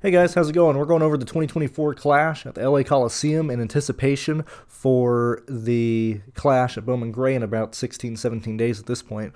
Hey guys, how's it going? We're going over the 2024 Clash at the LA Coliseum in anticipation for the Clash at Bowman Gray in about 16, 17 days at this point.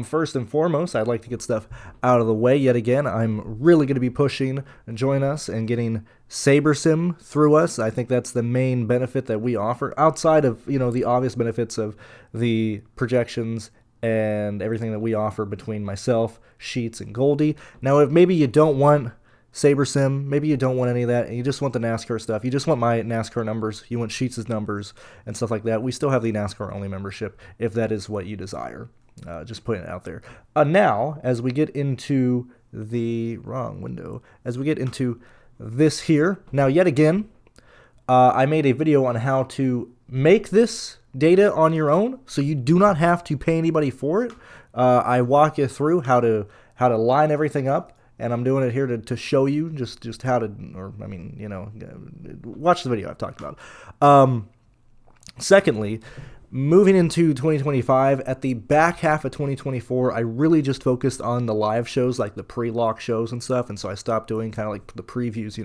First and foremost, I'd like to get stuff out of the way yet again. I'm really going to be pushing Join Us and getting SaberSim through us. I think that's the main benefit that we offer outside of, the obvious benefits of the projections and everything that we offer between myself, Sheets, and Goldie. Now, if maybe you don't want SaberSim, maybe you don't want any of that, and you just want the NASCAR stuff. You just want my NASCAR numbers. You want Sheets' numbers and stuff like that. We still have the NASCAR-only membership if that is what you desire. Just putting it out there. Now, as we get into the wrong window, as we get into this here, now yet again, I made a video on how to make this data on your own, so you do not have to pay anybody for it. I walk you through how to line everything up. And I'm doing it here to show you just how to, watch the video I've talked about. Secondly, moving into 2025, at the back half of 2024, I really just focused on the live shows, like the pre-lock shows and stuff, and so I stopped doing kind of like the previews,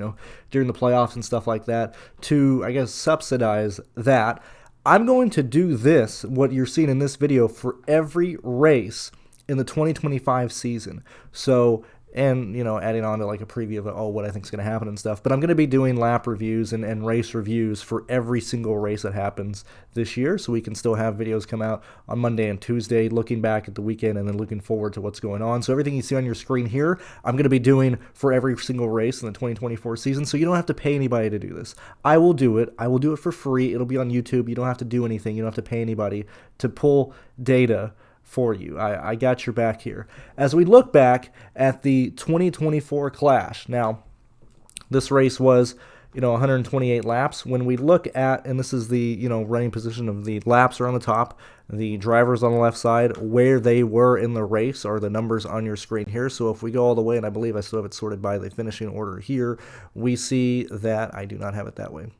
during the playoffs and stuff like that, to, I guess, subsidize that. I'm going to do this, what you're seeing in this video, for every race in the 2025 season. So, and, adding on to like a preview of, what I think is going to happen and stuff. But I'm going to be doing lap reviews and race reviews for every single race that happens this year, so we can still have videos come out on Monday and Tuesday, looking back at the weekend and then looking forward to what's going on. So everything you see on your screen here, I'm going to be doing for every single race in the 2024 season, so you don't have to pay anybody to do this. I will do it. I will do it for free. It'll be on YouTube. You don't have to do anything. You don't have to pay anybody to pull data for you. I got your back here. As we look back at the 2024 Clash, now this race was 128 laps. When we look at, and this is the running position of the laps are on the top, the drivers on the left side, where they were in the race are the numbers on your screen here. So if we go all the way, and I believe I still have it sorted by the finishing order here, we see that I do not have it that way.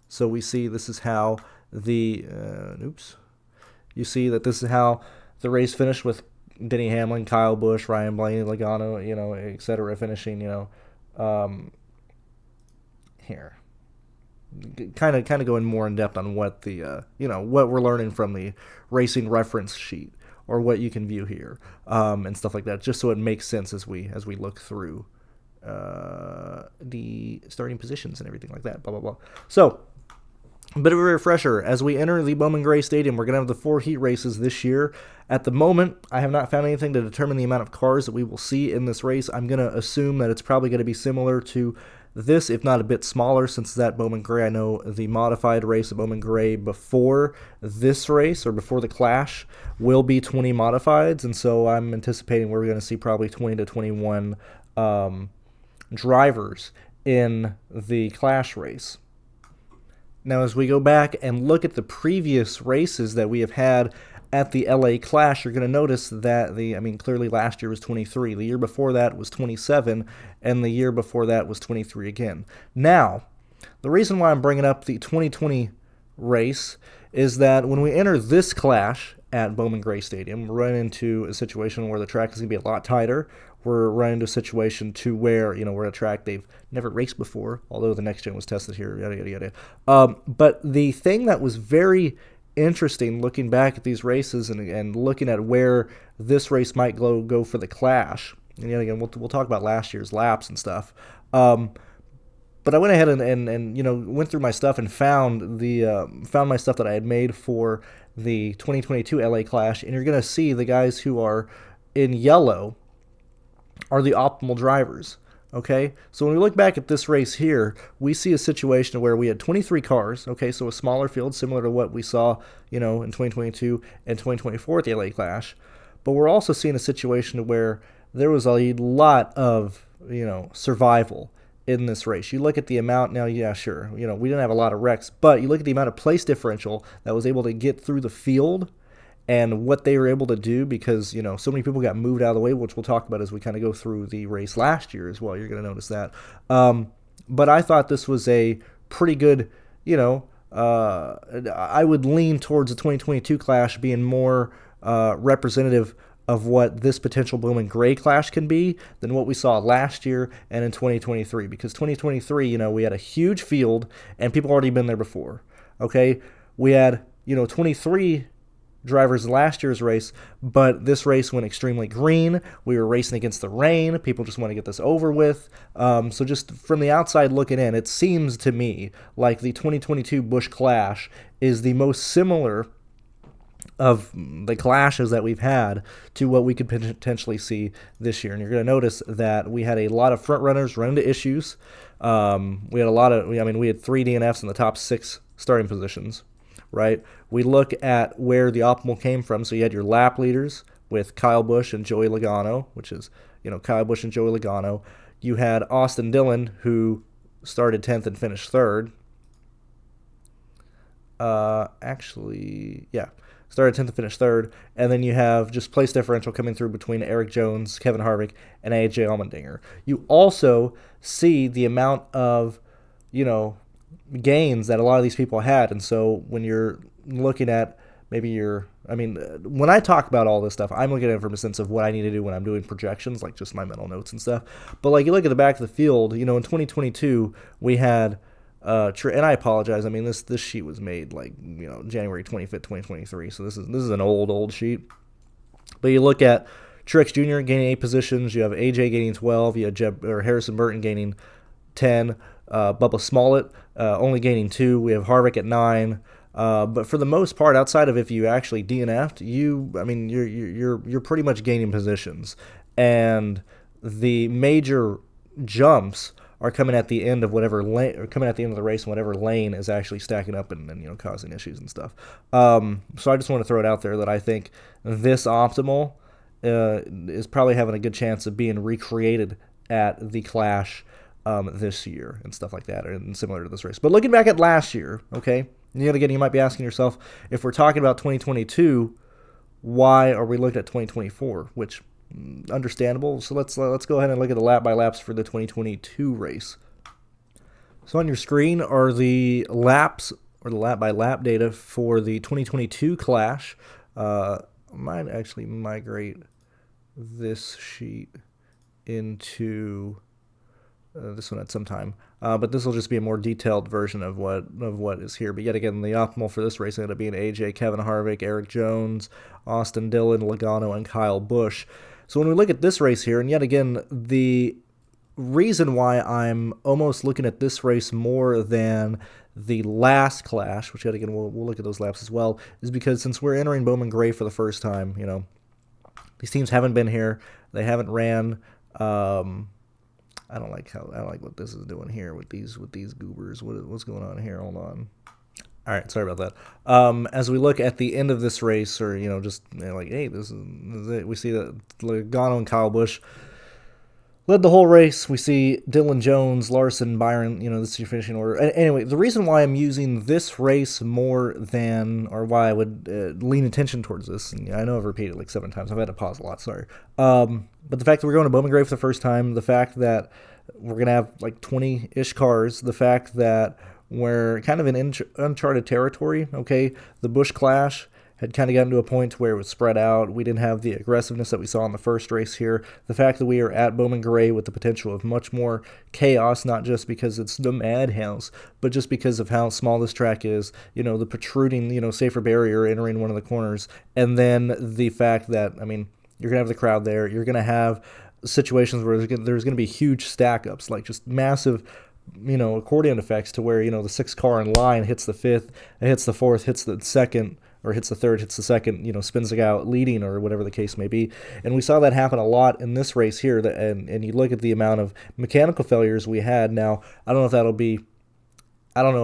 So we see this is how the you see that this is how the race finished, with Denny Hamlin, Kyle Busch, Ryan Blaney, Logano, etc. finishing, here. Kind of going more in depth on what the, what we're learning from the racing reference sheet, or what you can view here, and stuff like that, just so it makes sense as we look through the starting positions and everything like that. Blah blah blah. So, a bit of a refresher. As we enter the Bowman Gray Stadium, we're going to have the 4 heat races this year. At the moment, I have not found anything to determine the amount of cars that we will see in this race. I'm going to assume that it's probably going to be similar to this, if not a bit smaller, since it's at Bowman Gray. I know the modified race at Bowman Gray before this race, or before the Clash, will be 20 modifieds, and so I'm anticipating we're going to see probably 20 to 21 drivers in the Clash race. Now, as we go back and look at the previous races that we have had at the LA Clash, you're going to notice that clearly last year was 23. The year before that was 27, and the year before that was 23 again. Now, the reason why I'm bringing up the 2020 race is that when we enter this Clash at Bowman Gray Stadium, we're running into a situation where the track is going to be a lot tighter. We're running into a situation to where, we're at a track they've never raced before, although the next gen was tested here, yada, yada, yada. But the thing that was very interesting looking back at these races and looking at where this race might go for the Clash, and yet again, we'll talk about last year's laps and stuff. But I went ahead and went through my stuff and found my stuff that I had made for the 2022 LA Clash, and you're going to see the guys who are in yellow are the optimal drivers. Okay, so when we look back at this race here, we see a situation where we had 23 cars. Okay, so a smaller field, similar to what we saw, in 2022 and 2024 at the LA Clash. But we're also seeing a situation where there was a lot of, survival in this race. You look at the amount now, yeah, sure, we didn't have a lot of wrecks, but you look at the amount of place differential that was able to get through the field and what they were able to do, because, so many people got moved out of the way, which we'll talk about as we kind of go through the race last year as well. You're going to notice that. But I thought this was a pretty good, I would lean towards the 2022 Clash being more representative of what this potential Bowman Gray Clash can be than what we saw last year and in 2023. Because 2023, we had a huge field and people already been there before. Okay, we had 23 drivers last year's race, but this race went extremely green. We were racing against the rain. People just want to get this over with. So just from the outside looking in, it seems to me like the 2022 Busch Clash is the most similar of the clashes that we've had to what we could potentially see this year. And you're going to notice that we had a lot of front runners run into issues. We had we had 3 DNFs in the top 6 starting positions. Right? We look at where the optimal came from. So you had your lap leaders with Kyle Busch and Joey Logano, which is, Kyle Busch and Joey Logano. You had Austin Dillon, who started 10th and finished 3rd. Started 10th and finished 3rd. And then you have just place differential coming through between Eric Jones, Kevin Harvick, and AJ Allmendinger. You also see the amount of, gains that a lot of these people had. And so when you're looking at when I talk about all this stuff, I'm looking at it from a sense of what I need to do when I'm doing projections, like just my mental notes and stuff. But like you look at the back of the field, in 2022 we had and I apologize. This sheet was made like January 25th, 2023. So this is an old sheet. But you look at Truex Jr. gaining 8 positions. You have AJ gaining 12. You have Harrison Burton gaining 10. Bubba Smollett only gaining 2. We have Harvick at 9. But for the most part, outside of if you actually DNF'd, you're pretty much gaining positions, and the major jumps are coming at the end of whatever lane, or coming at the end of the race, and whatever lane is actually stacking up and causing issues and stuff. So I just want to throw it out there that I think this optimal is probably having a good chance of being recreated at the Clash this year and stuff like that, and similar to this race. But looking back at last year, okay, yet again, you might be asking yourself, if we're talking about 2022, why are we looking at 2024? Which, understandable. So let's go ahead and look at the lap by laps for the 2022 race. So on your screen are the laps or the lap by lap data for the 2022 Clash. Might actually migrate this sheet into this one at some time, but this will just be a more detailed version of what is here. But yet again, the optimal for this race ended up being AJ, Kevin Harvick, Eric Jones, Austin Dillon, Logano, and Kyle Busch. So when we look at this race here, and yet again, the reason why I'm almost looking at this race more than the last Clash, which yet again we'll look at those laps as well, is because since we're entering Bowman Gray for the first time, these teams haven't been here, they haven't ran. I don't like what this is doing here with these goobers. What's going on here? Hold on. All right, sorry about that. As we look at the end of this race, or hey, this is it. We see that Logano and Kyle Busch led the whole race. We see Dylan Jones, Larson, Byron. This is your finishing order. Anyway, the reason why I'm using this race more than, or why I would lean attention towards this, and I know I've repeated it like 7 times. I've had to pause a lot. Sorry. But the fact that we're going to Bowman Gray for the first time, the fact that we're going to have like 20-ish cars, the fact that we're kind of in uncharted territory, okay? The Busch Clash had kind of gotten to a point where it was spread out. We didn't have the aggressiveness that we saw in the first race here. The fact that we are at Bowman Gray with the potential of much more chaos, not just because it's the madhouse, but just because of how small this track is, the protruding, safer barrier entering one of the corners, and then the fact that, you're going to have the crowd there. You're going to have situations where there's going to be huge stack-ups, like just massive, accordion effects to where, the 6th car in line hits the 5th, it hits the 4th, hits the 2nd, or hits the 3rd, hits the 2nd, spins the guy out leading, or whatever the case may be. And we saw that happen a lot in this race here, and you look at the amount of mechanical failures we had. Now, I don't know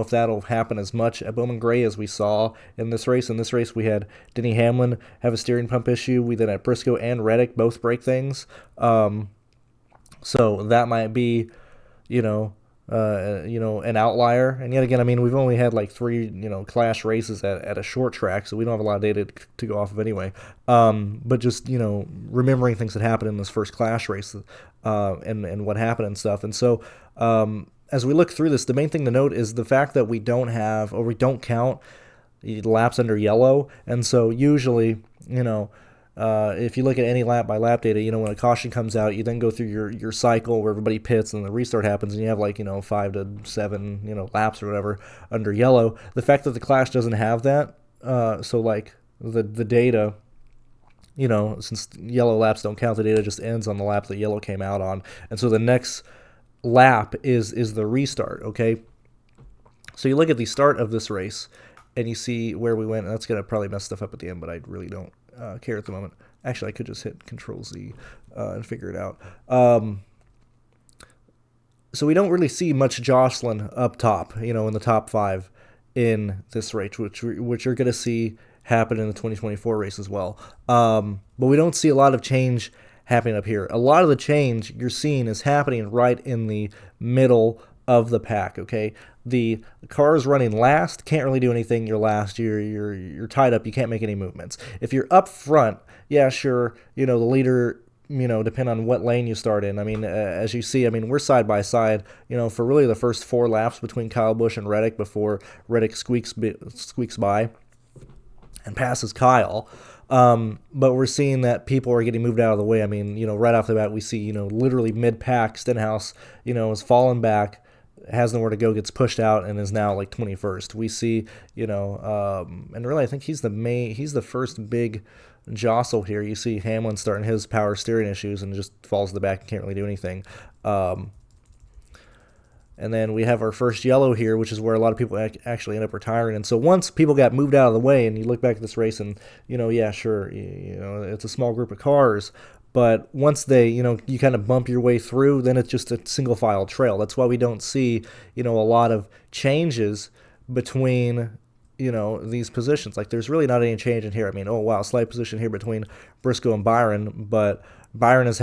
if that'll happen as much at Bowman Gray as we saw in this race. In this race, we had Denny Hamlin have a steering pump issue. We then had Briscoe and Reddick both break things. So that might be, an outlier. And yet again, we've only had like 3, Clash races at a short track, so we don't have a lot of data to go off of anyway. But just, remembering things that happened in this first Clash race, and what happened and stuff. And so, as we look through this, the main thing to note is the fact that we don't count laps under yellow. And so usually, if you look at any lap by lap data, when a caution comes out, you then go through your cycle where everybody pits and the restart happens, and you have 5 to 7 laps or whatever under yellow. The fact that the Clash doesn't have that, so the data, since yellow laps don't count, the data just ends on the lap that yellow came out on, and so the next lap is the restart. Okay, so you look at the start of this race and you see where we went, and that's going to probably mess stuff up at the end, but I really don't care at the moment. Actually, I could just hit Control-Z and figure it out. So we don't really see much jostling up top, in the top 5 in this race, which you're going to see happen in the 2024 race as well. But we don't see a lot of change happening up here. A lot of the change you're seeing is happening right in the middle of the pack. Okay, the cars running last can't really do anything. You're last. You're tied up. You can't make any movements. If you're up front, yeah, sure. The leader, depend on what lane you start in. I mean, as you see, we're side by side. For really the first 4 laps between Kyle Busch and Reddick before Reddick squeaks by and passes Kyle. But we're seeing that people are getting moved out of the way. Right off the bat, we see, literally mid-pack, Stenhouse, is falling back, has nowhere to go, gets pushed out, and is now 21st. We see, and really I think he's the first big jostle here. You see Hamlin starting his power steering issues and just falls to the back and can't really do anything. And then we have our first yellow here, which is where a lot of people actually end up retiring. And so once people got moved out of the way, and you look back at this race, and yeah, sure, it's a small group of cars, but once they, you kind of bump your way through, then it's just a single file trail. That's why we don't see, a lot of changes between, these positions. There's really not any change in here. Oh wow, slight position here between Briscoe and Byron, but Briscoe's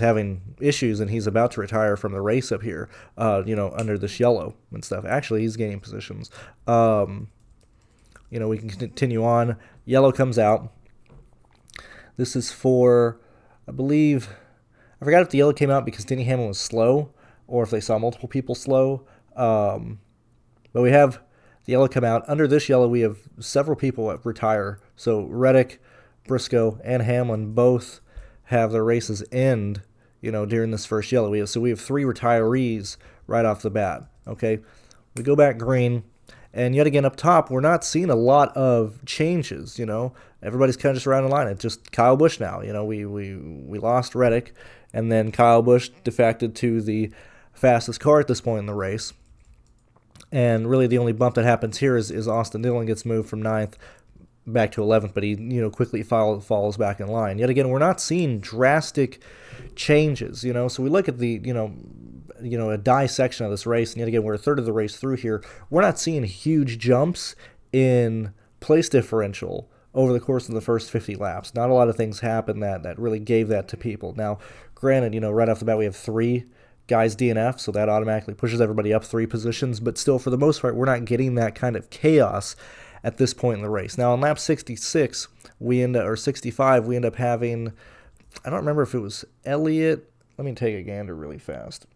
having issues, and he's about to retire from the race up here, under this yellow and stuff. Actually, he's gaining positions. We can continue on. Yellow comes out. This is for, I forgot if the yellow came out because Denny Hamlin was slow, or if they saw multiple people slow. But we have the yellow come out. Under this yellow, we have several people retire. So Reddick, Briscoe, and Hamlin both have their races end, during this first yellow. We have 3 retirees right off the bat. Okay, we go back green, and yet again up top, we're not seeing a lot of changes. Everybody's kind of just around the line. It's just Kyle Busch now. We lost Reddick, and then Kyle Busch defected to the fastest car at this point in the race. And really, the only bump that happens here is Austin Dillon gets moved from 9th back to 11th, but he quickly falls back in line. Yet again, we're not seeing drastic changes. So we look at the a dissection of this race, and yet again, we're a third of the race through here. We're not seeing huge jumps in place differential over the course of the first 50 laps. Not a lot of things happen that really gave that to people. Now, granted, right off the bat, we have 3 guys DNF, so that automatically pushes everybody up 3 positions, but still, for the most part, we're not getting that kind of chaos at this point in the race. Now, on lap 66, 65, we end up having, I don't remember if it was Elliott. Let me take a gander really fast.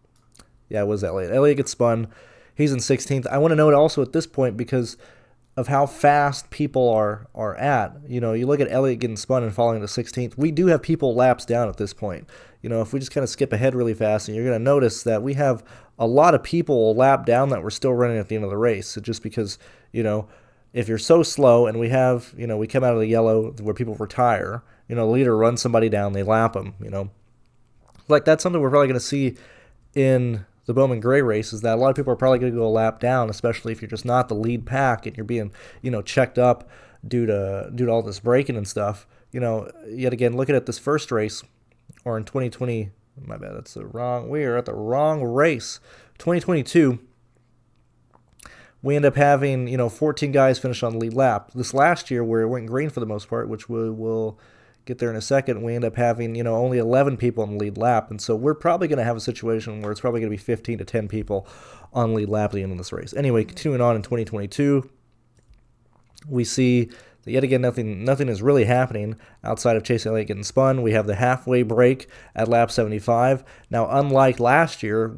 Yeah, it was Elliott. Elliott gets spun. He's in 16th. I want to note also at this point, because of how fast people are at, you look at Elliott getting spun and falling to 16th. We do have people laps down at this point. If we just kind of skip ahead really fast, and you're going to notice that we have a lot of people a lap down that we're still running at the end of the race. So just because, if you're so slow, and we have, we come out of the yellow where people retire, the leader runs somebody down, they lap them, that's something we're probably going to see in the Bowman Gray race, is that a lot of people are probably going to go a lap down, especially if you're just not the lead pack and you're being, checked up due to all this braking and stuff. Yet again, looking at this first race, or in 2020, my bad, we are at the wrong race. 2022, we end up having, 14 guys finish on the lead lap. This last year, where it went green for the most part, which we'll get there in a second, we end up having, only 11 people on the lead lap. And so we're probably going to have a situation where it's probably going to be 15 to 10 people on the lead lap at the end of this race. Anyway, continuing on in 2022, we see that yet again nothing is really happening outside of Chase Elliott getting spun. We have the halfway break at lap 75. Now, unlike last year,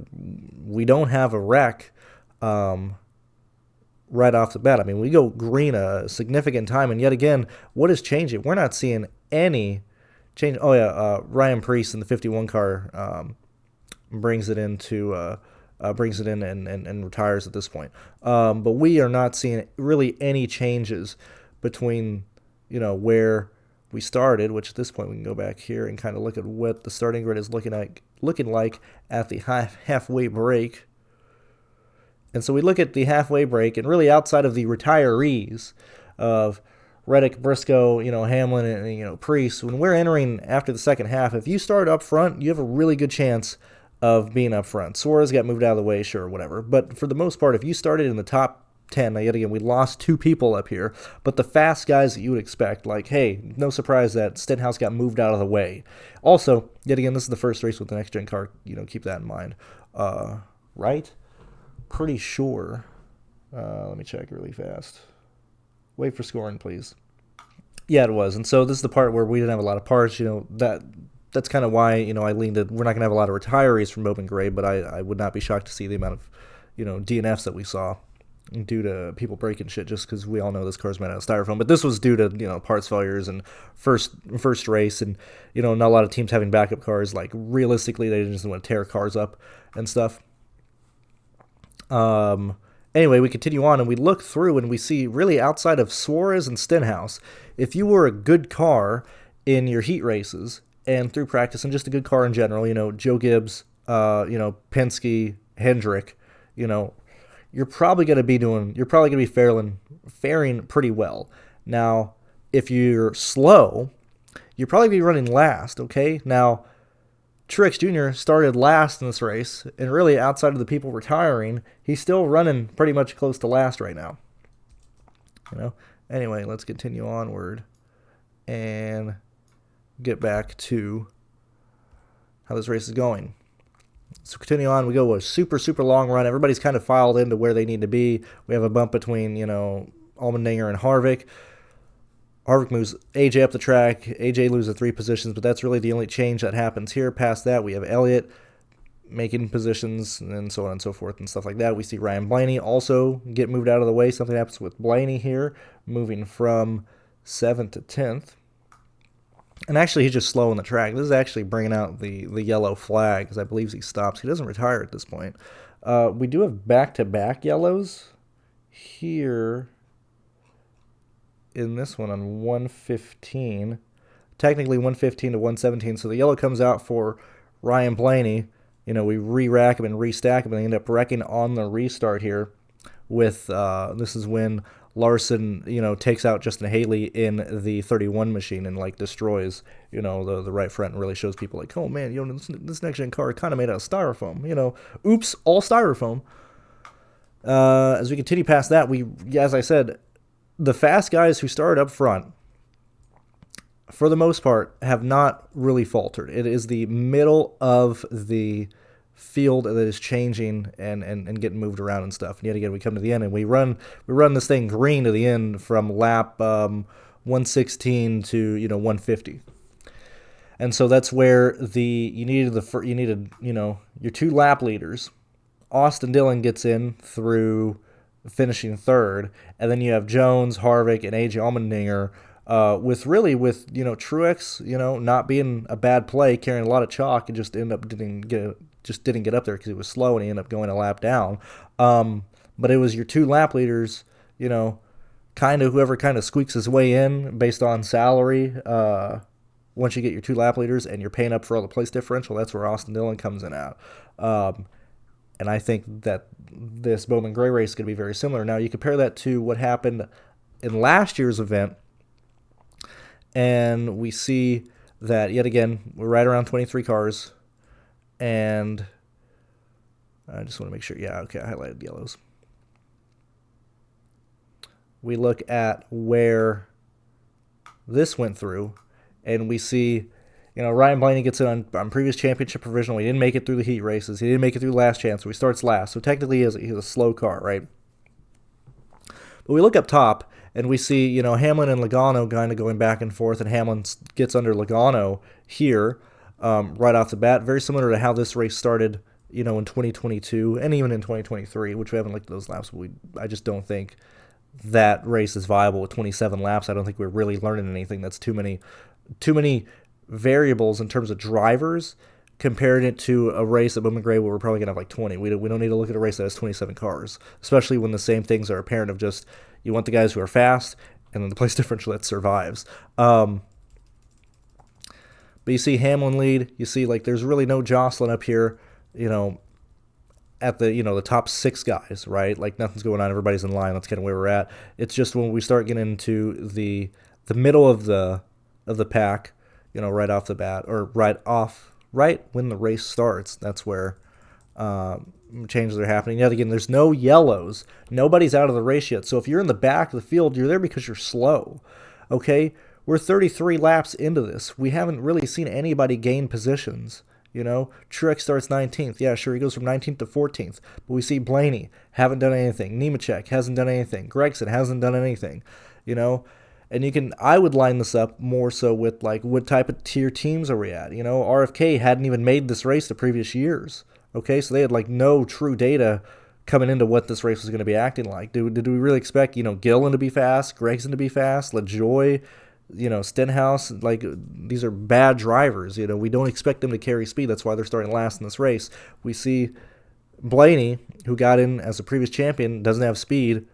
we don't have a wreck right off the bat. We go green a significant time, and yet again, what is changing? We're not seeing any change. Oh yeah, Ryan Preece in the 51 car brings it into brings it in and retires at this point. But we are not seeing really any changes between where we started, which at this point we can go back here and kind of look at what the starting grid is looking like at the halfway break. And so we look at the halfway break, and really outside of the retirees of Reddick, Briscoe, Hamlin, and Preece, when we're entering after the second half, if you start up front, you have a really good chance of being up front. Suarez got moved out of the way, sure, whatever. But for the most part, if you started in the top 10, now yet again, we lost 2 people up here, but the fast guys that you would expect, like, hey, no surprise that Stenhouse got moved out of the way. Also, yet again, this is the first race with the next-gen car, keep that in mind. Right? Pretty sure. Let me check really fast. Wait for scoring, please. Yeah, it was. And so this is the part where we didn't have a lot of parts. That's kind of why I leaned it. We're not going to have a lot of retirees from Bowman Gray, but I would not be shocked to see the amount of DNFs that we saw due to people breaking shit, just because we all know this car's made out of styrofoam. But this was due to parts failures and first race, and not a lot of teams having backup cars. Like, realistically, they just want to tear cars up and stuff. Anyway, we continue on, and we look through, and we see, really, outside of Suarez and Stenhouse, if you were a good car in your heat races and through practice, and just a good car in general, Joe Gibbs, Penske, Hendrick, you're probably going to be faring pretty well. Now, if you're slow, you'll probably be running last, okay? Now, Truex Jr. started last in this race, and really outside of the people retiring, he's still running pretty much close to last right now. Anyway, let's continue onward and get back to how this race is going. So continue on, we go a super, super long run. Everybody's kind of filed into where they need to be. We have a bump between, Allmendinger and Harvick. Harvick moves AJ up the track. AJ loses 3 positions, but that's really the only change that happens here. Past that, we have Elliott making positions and so on and so forth and stuff like that. We see Ryan Blaney also get moved out of the way. Something happens with Blaney here, moving from 7th to 10th. And actually, he's just slow on the track. This is actually bringing out the yellow flag, because I believe he stops. He doesn't retire at this point. We do have back-to-back yellows here in this one on 115. Technically 115 to 117. So the yellow comes out for Ryan Blaney. We re-rack him and restack him, and they end up wrecking on the restart here with, this is when Larson, takes out Justin Haley in the 31 machine and, destroys, the right front, and really shows people, oh, man, this next-gen car kind of made out of styrofoam. Oops, all styrofoam. As we continue past that, as I said, the fast guys who started up front, for the most part, have not really faltered. It is the middle of the field that is changing and getting moved around and stuff. And yet again, we come to the end, and we run this thing green to the end from lap 116 to 150. And so that's where you needed your 2 lap leaders. Austin Dillon gets in through finishing 3rd, and then you have Jones, Harvick, and AJ Allmendinger with Truex, not being a bad play, carrying a lot of chalk, and just didn't get up there because he was slow, and he ended up going a lap down. But it was your 2 lap leaders, whoever kind of squeaks his way in based on salary. Once you get your 2 lap leaders and you're paying up for all the place differential, that's where Austin Dillon comes in at. And I think that this Bowman Gray race is going to be very similar. Now, you compare that to what happened in last year's event, and we see that, yet again, we're right around 23 cars, and I just want to make sure. Yeah, okay, I highlighted yellows. We look at where this went through, and we see, Ryan Blaney gets in on previous championship provisional. He didn't make it through the heat races. He didn't make it through last chance, so he starts last. So technically, he's a slow car, right? But we look up top, and we see, Hamlin and Logano kind of going back and forth, and Hamlin gets under Logano here right off the bat. Very similar to how this race started, in 2022 and even in 2023, which we haven't looked at those laps. But I just don't think that race is viable with 27 laps. I don't think we're really learning anything. That's too many too many variables in terms of drivers, comparing it to a race at Bowman Gray where we're probably going to have like 20. We don't need to look at a race that has 27 cars, especially when the same things are apparent of just you want the guys who are fast and then the place differential that survives. But you see Hamlin lead. You see like there's really no jostling up here, at the the top 6 guys, right? Like nothing's going on. Everybody's in line. That's kind of where we're at. It's just when we start getting into the middle of the pack, right off the bat, or right when the race starts, that's where changes are happening. Yet again, there's no yellows. Nobody's out of the race yet. So if you're in the back of the field, you're there because you're slow. Okay? We're 33 laps into this. We haven't really seen anybody gain positions. Truex starts 19th. Yeah, sure, he goes from 19th to 14th. But we see Blaney, haven't done anything. Nemechek hasn't done anything. Gregson hasn't done anything. And I would line this up more so with like what type of tier teams are we at? RFK hadn't even made this race the previous years. Okay, so they had like no true data coming into what this race was going to be acting like. Did we really expect, Gillen to be fast, Gregson to be fast, LaJoy, Stenhouse? Like, these are bad drivers. We don't expect them to carry speed. That's why they're starting last in this race. We see Blaney, who got in as a previous champion, doesn't have speed,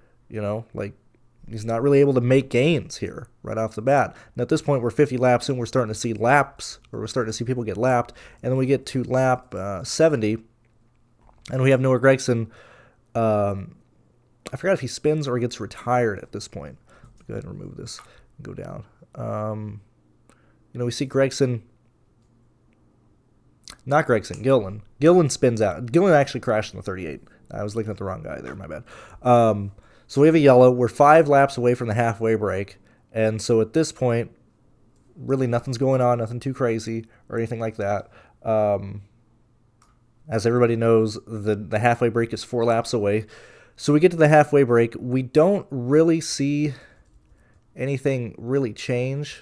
he's not really able to make gains here right off the bat. And at this point, we're 50 laps in. We're starting to see we're starting to see people get lapped. And then we get to lap 70, and we have Noah Gregson. I forgot if he spins or gets retired at this point. Go ahead and remove this and go down. We see Gregson. Not Gregson, Gillen. Gillen spins out. Gillen actually crashed in the 38. I was looking at the wrong guy there, my bad. So we have a yellow. We're 5 laps away from the halfway break. And so at this point, really nothing's going on, nothing too crazy or anything like that. As everybody knows, the halfway break is 4 laps away. So we get to the halfway break. We don't really see anything really change.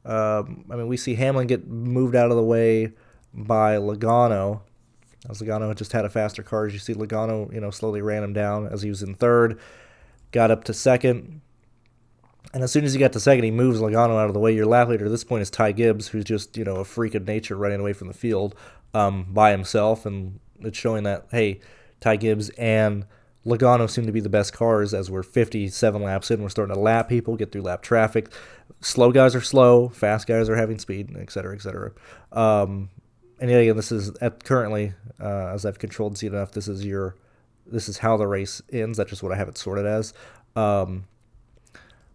We see Hamlin get moved out of the way by Logano. As Logano just had a faster car. As you see, Logano, slowly ran him down as he was in third. Got up to second. And as soon as he got to second, he moves Logano out of the way. Your lap leader at this point is Ty Gibbs, who's just, a freak of nature running away from the field by himself. And it's showing that, hey, Ty Gibbs and Logano seem to be the best cars as we're 57 laps in. We're starting to lap people, get through lap traffic. Slow guys are slow. Fast guys are having speed, et cetera, et cetera. And yet again, this is currently, as I've controlled Z enough, this is how the race ends. That's just what I have it sorted as. But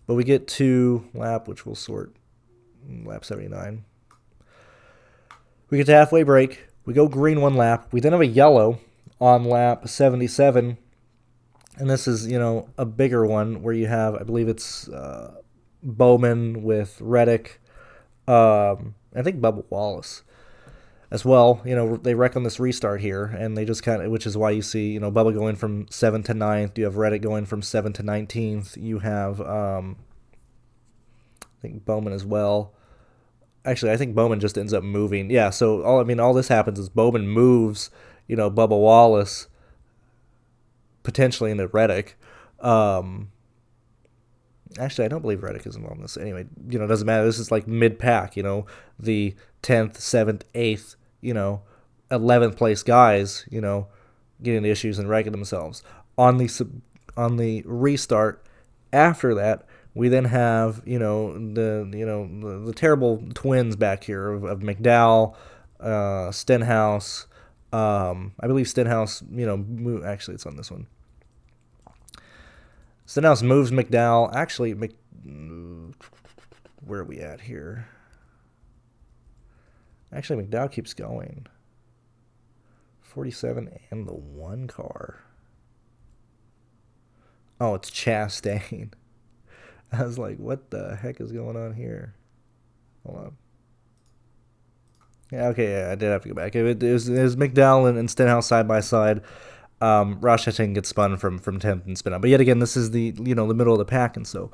we get to which we'll sort lap 79. We get to halfway break. We go green 1 lap. We then have a yellow on lap 77. And this is, a bigger one where you have, I believe it's Bowman with Reddick. I think Bubba Wallace as well. They wreck on this restart here, and they just which is why you see, Bubba going from 7th to 9th. You have Reddick going from 7th to 19th. You have, I think Bowman as well. Actually, I think Bowman just ends up moving. Yeah, so all this happens is Bowman moves, Bubba Wallace potentially into Reddick. Actually, I don't believe Reddick is involved in this. Anyway, it doesn't matter. This is like mid-pack, the 10th, 7th, 8th, 11th place guys, getting into issues and wrecking themselves. On the restart after that, we then have, the terrible twins back here of McDowell, Stenhouse. I believe Stenhouse, actually it's on this one. Stenhouse moves McDowell. Actually, where are we at here? Actually, McDowell keeps going. 47 and the 1 car. Oh, it's Chastain. I was like, what the heck is going on here? Hold on. Yeah, okay, yeah, I did have to go back. It was McDowell and Stenhouse side by side. Rochester gets spun from 10th and spin out. But yet again, this is the the middle of the pack, and so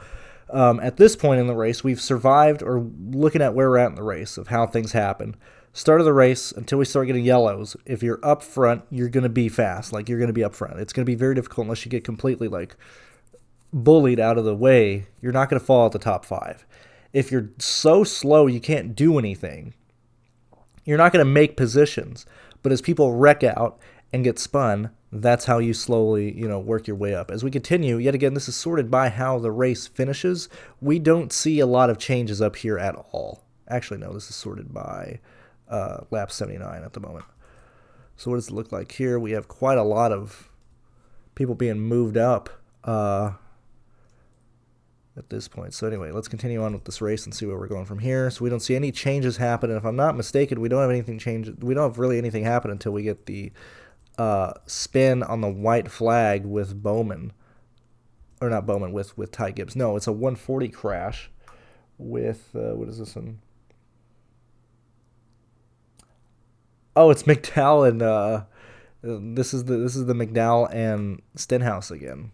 at this point in the race, we've survived, or looking at where we're at in the race of how things happen. Start of the race until we start getting yellows. If you're up front, you're going to be fast. Like, you're going to be up front. It's going to be very difficult unless you get completely bullied out of the way. You're not going to fall at the top 5. if you're so slow you can't do anything, you're not going to make positions. But as people wreck out and get spun, that's how you slowly, work your way up. As we continue, yet again, this is sorted by how the race finishes. We don't see a lot of changes up here at all. Actually, no, this is sorted by lap 79 at the moment. So what does it look like here? We have quite a lot of people being moved up at this point. So anyway, let's continue on with this race and see where we're going from here. So we don't see any changes happen. And if I'm not mistaken, we don't have anything change. We don't have really anything happen until we get the spin on the white flag with Bowman. Or not Bowman, with Ty Gibbs. No, it's a 140 crash with, what is this one? Oh, it's McDowell and this is the McDowell and Stenhouse again.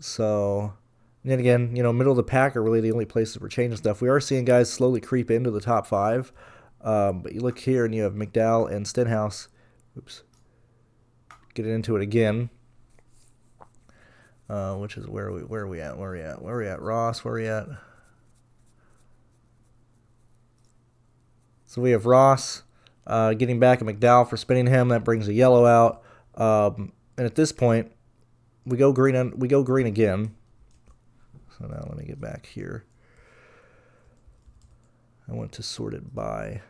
So, and then again, middle of the pack are really the only places we're changing stuff. We are seeing guys slowly creep into the top 5, but you look here and you have McDowell and Stenhouse. Oops, getting into it again. Which is where are we at? Ross, where are we at? So we have Ross getting back at McDowell for spinning him. That brings a yellow out. And at this point, we go green again. So now let me get back here. I want to sort it by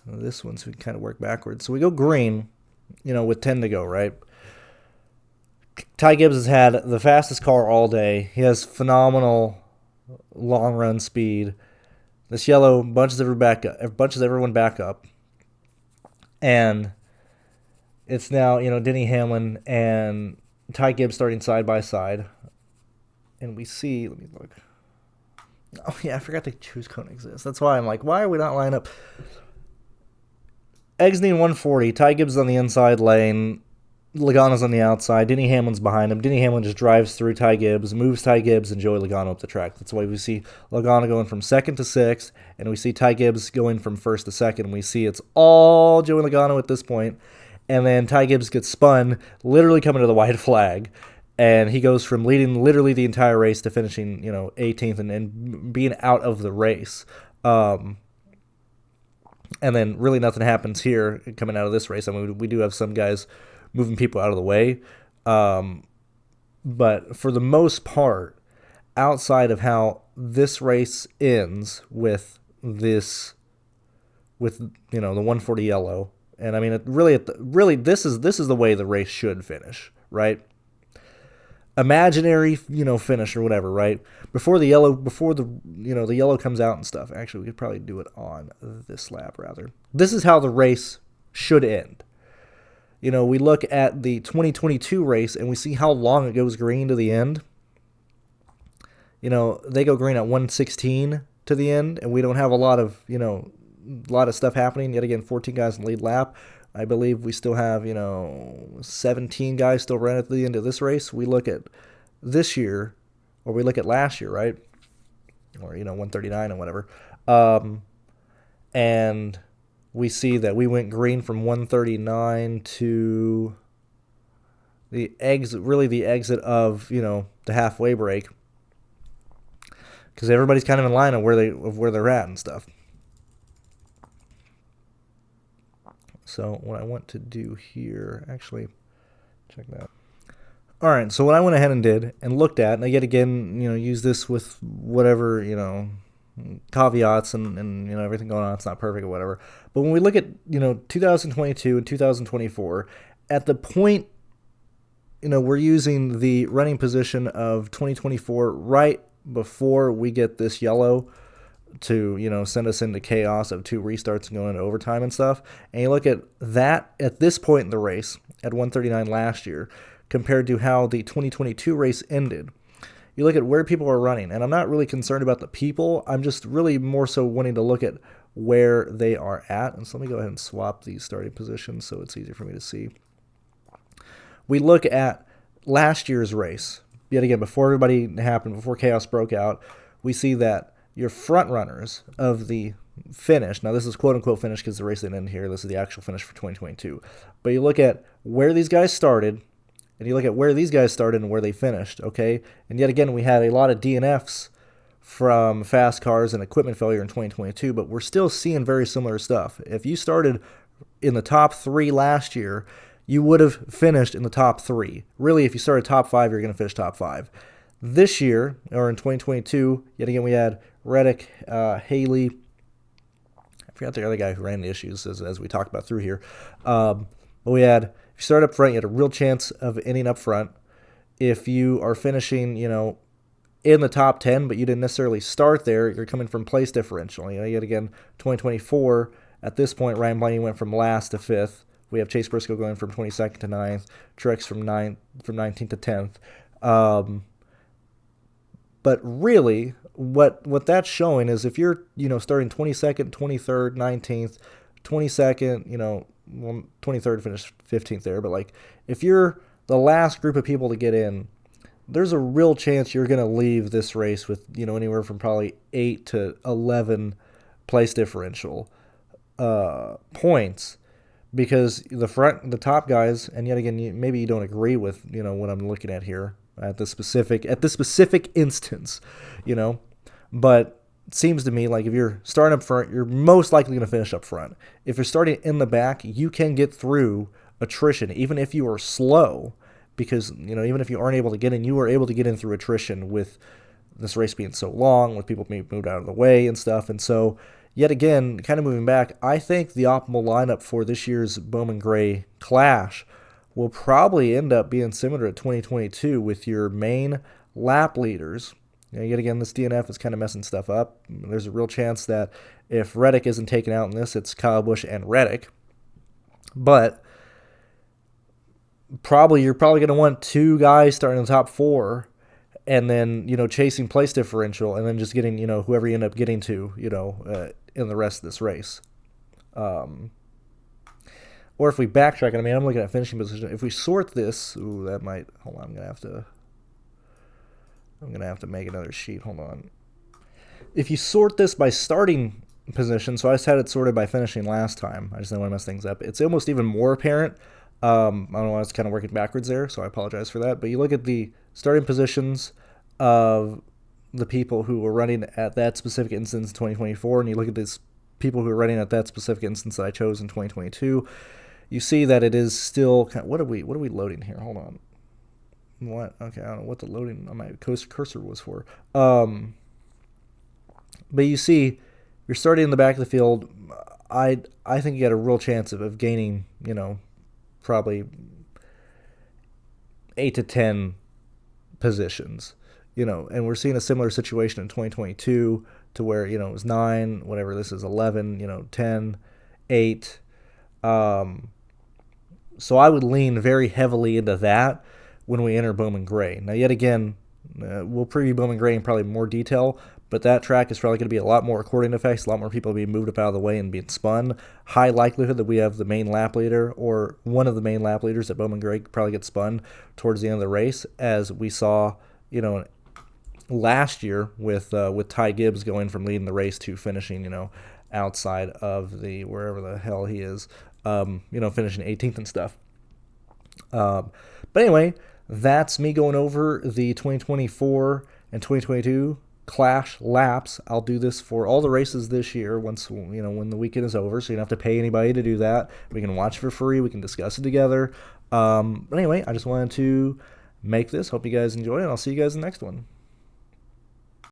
this one so we can kind of work backwards. So we go green, with 10 to go, right? Ty Gibbs has had the fastest car all day. He has phenomenal long run speed. This yellow bunches everyone back up. And it's now, Denny Hamlin and Ty Gibbs starting side by side. And we see, let me look. Oh, yeah, I forgot the choose cone exists. That's why I'm like, why are we not lining up? Exney 140, Ty Gibbs on the inside lane. Logano's on the outside. Denny Hamlin's behind him. Denny Hamlin just drives through Ty Gibbs, moves Ty Gibbs, and Joey Logano up the track. That's why we see Logano going from 2nd to 6th, and we see Ty Gibbs going from 1st to 2nd. We see it's all Joey Logano at this point, and then Ty Gibbs gets spun, literally coming to the white flag, and he goes from leading literally the entire race to finishing, 18th and being out of the race. And then really nothing happens here coming out of this race. I mean, we do have some guys moving people out of the way. But for the most part, outside of how this race ends with the 140 yellow, and I mean, this is the way the race should finish, right? Imaginary, finish or whatever, right? Before the yellow comes out and stuff. Actually, we could probably do it on this lap rather. This is how the race should end. We look at the 2022 race and we see how long it goes green to the end. They go green at 116 to the end, and we don't have a lot of stuff happening. Yet again, 14 guys in the lead lap. I believe we still have, 17 guys still running at the end of this race. We look at this year, or we look at last year, right? Or, 139 and whatever. And we see that we went green from 139 to the exit of, the halfway break. Because everybody's kind of in line of where they're at and stuff. So what I want to do here, actually, check that. All right, so what I went ahead and did and looked at, and I yet again, use this with whatever, caveats and everything going on. It's not perfect or whatever. But when we look at, 2022 and 2024, at the point, we're using the running position of 2024 right before we get this yellow to, send us into chaos of 2 restarts and going into overtime and stuff. And you look at that at this point in the race at 139 last year compared to how the 2022 race ended. You look at where people are running, and I'm not really concerned about the people. I'm just really more so wanting to look at where they are at. And so let me go ahead and swap these starting positions so it's easier for me to see. We look at last year's race. Yet again, before everybody happened, before chaos broke out, we see that your front runners of the finish, now this is quote-unquote finish because the race didn't end here. This is the actual finish for 2022. But you look at where these guys started, and you look at where these guys started and where they finished, okay? And yet again, we had a lot of DNFs from fast cars and equipment failure in 2022, but we're still seeing very similar stuff. If you started in the top 3 last year, you would have finished in the top 3. Really, if you started top 5, you're going to finish top 5. This year, or in 2022, yet again, we had Reddick, Haley. I forgot the other guy who ran the issues as we talked about through here. But we had, if you start up front, you had a real chance of ending up front. If you are finishing, in the top 10, but you didn't necessarily start there, you're coming from place differential. Yet again, 2024, at this point, Ryan Blaney went from last to 5th. We have Chase Briscoe going from 22nd to 9th, Truex from 19th to 10th. But really, what that's showing is if you're, starting 22nd, 23rd, 19th, 22nd, 23rd finished 15th there, but if you're the last group of people to get in, there's a real chance you're going to leave this race with, anywhere from probably 8 to 11 place differential points, because the top guys, and yet again, maybe you don't agree with, what I'm looking at here at this specific instance, but it seems to me like if you're starting up front, you're most likely going to finish up front. If you're starting in the back, you can get through attrition, even if you are slow. Because, even if you aren't able to get in, you were able to get in through attrition with this race being so long, with people being moved out of the way and stuff. And so, yet again, kind of moving back, I think the optimal lineup for this year's Bowman Gray Clash will probably end up being similar to 2022 with your main lap leaders. Yet again, this DNF is kind of messing stuff up. There's a real chance that if Reddick isn't taken out in this, it's Kyle Busch and Reddick. But you're probably going to want 2 guys starting in the top 4, and then chasing place differential, and then just getting whoever you end up getting to in the rest of this race. Or if we backtrack, I'm looking at finishing position. If we sort this, that might, hold on, I'm gonna have to make another sheet. Hold on. If you sort this by starting position, so I just had it sorted by finishing last time. I just didn't want to mess things up. It's almost even more apparent. I don't know, I was kind of working backwards there, so I apologize for that. But you look at the starting positions of the people who were running at that specific instance in 2024, and you look at these people who are running at that specific instance that I chose in 2022, you see that it is still kind of, what are we loading here? Hold on. What? Okay, I don't know what the loading on my cursor was for. But you see, you're starting in the back of the field. I think you got a real chance of gaining, probably 8 to 10 positions, and we're seeing a similar situation in 2022 to where, it was 9, whatever, this is 11, 10, 8. So I would lean very heavily into that when we enter Bowman Gray. Now, yet again, we'll preview Bowman Gray in probably more detail, but that track is probably going to be a lot more recording effects, a lot more people being moved up out of the way and being spun. High likelihood that we have the main lap leader or one of the main lap leaders at Bowman Gray probably get spun towards the end of the race, as we saw, last year with Ty Gibbs going from leading the race to finishing, outside of the wherever the hell he is, finishing 18th and stuff. But anyway, that's me going over the 2024 and 2022 Clash laps. I'll do this for all the races this year once, when the weekend is over, so you don't have to pay anybody to do that. We can watch for free. We can discuss it together. But anyway, I just wanted to make this. Hope you guys enjoy it, and I'll see you guys in the next one.